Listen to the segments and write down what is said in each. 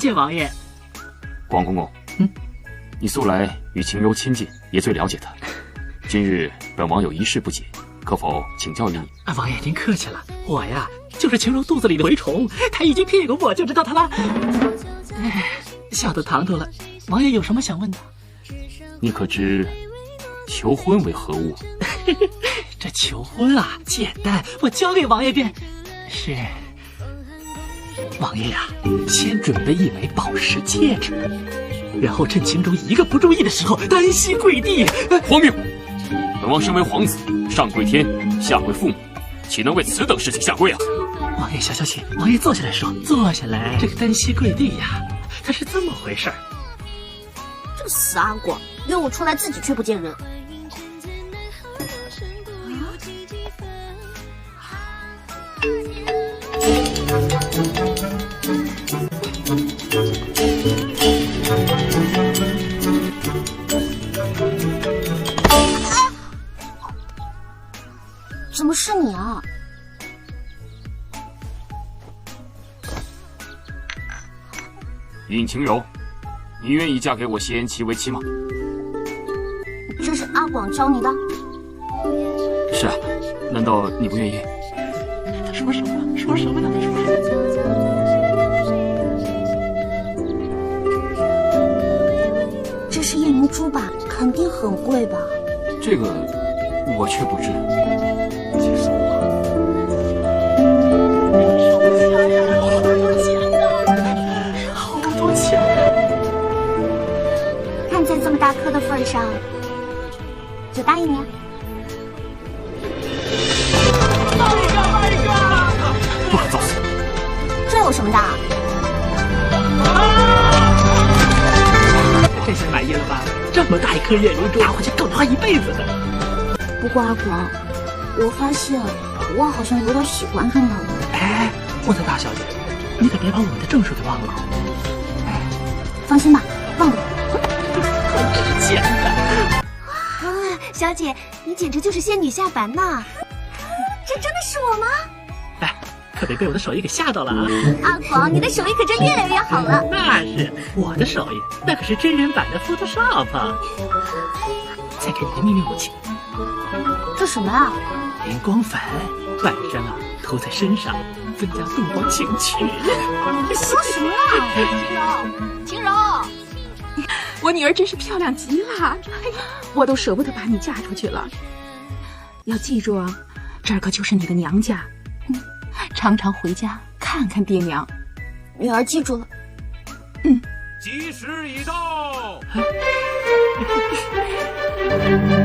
见王爷。广公公，你素来与秦柔亲近，也最了解她。今日本王有一事不解，可否请教于你？王爷您客气了，我呀就是秦柔肚子里的蛔虫，她一经屁股我就知道她了。哎，笑得唐突了。王爷有什么想问的？你可知求婚为何物？这求婚啊，简单，我教给王爷便是。王爷呀，先准备一枚宝石戒指，然后趁秦柔一个不注意的时候，单膝跪地。荒谬！本王身为皇子，上跪天，下跪父母，岂能为此等事情下跪啊？王爷消消气，王爷坐下来说，坐下来。这个单膝跪地呀，它是这么回事儿。这个死阿广，约我出来自己却不见人。怎么是你啊？尹晴柔，你愿意嫁给我谢延琪为妻吗？这是阿广教你的？是啊，难道你不愿意？他说什么呢？说什么呢？这是夜明珠吧？肯定很贵吧？这个我却不知。接受我。好多钱啊！看在这么大颗的份上，就答应你啊。不可造次！这有什么的？这下满意了吧？这么大一颗夜明珠，拿回去够他花一辈子的。不过阿广，我发现我好像有点喜欢上他了。哎，我的大小姐，你可别把我们的正事给忘了。哎，放心吧，忘了。很值钱的。啊，小姐，你简直就是仙女下凡呐！这真的是我吗？哎，可别被我的手艺给吓到了啊！阿广，你的手艺可真越来越好了。那是我的手艺，那可是真人版的 Photoshop。再给你个秘密武器。这什么啊？荧光粉，晚上啊涂在身上，增加动光情趣。你说什么啊？晴柔，我女儿真是漂亮极了，我都舍不得把你嫁出去了。要记住啊，这儿可就是你的娘家，常常回家看看爹娘。女儿记住了。吉时已到，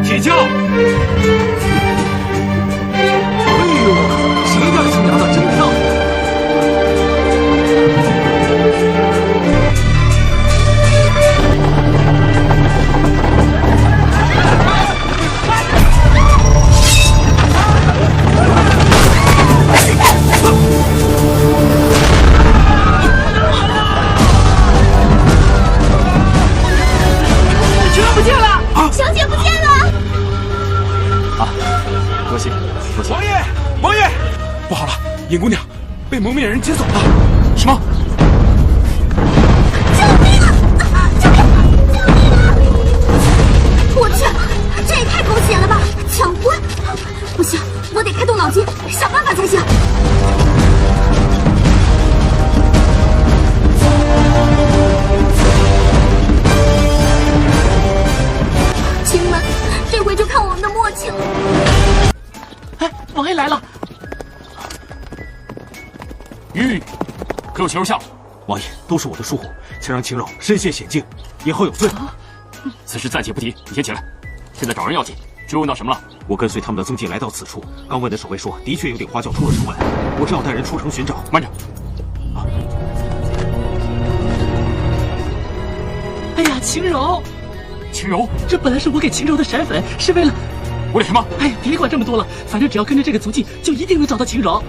起轿。哎呦，谁家的新娘子真漂亮！不见了啊！小姐不见了！啊，多谢多谢。王爷，王爷，不好了，尹姑娘被蒙面人劫走了。什么？救命啊！救命！救命啊！我去，这也太狗血了吧！抢婚！不行，我得开动脑筋，想办法才行。亲们，这回就看我们的默契了。哎，王爷来了！玉，可有秦柔下落？王爷，都是我的疏忽，才让秦柔身陷险境，以后有罪。此事暂且不提，你先起来。现在找人要紧，追问到什么了？我跟随他们的踪迹来到此处，刚问的守卫说，的确有顶花轿出了城外，我正要带人出城寻找。慢着！哎呀，秦柔，秦柔，这本来是我给秦柔的闪粉，是为了……为了什么？哎呀，别管这么多了，反正只要跟着这个足迹，就一定能找到秦柔。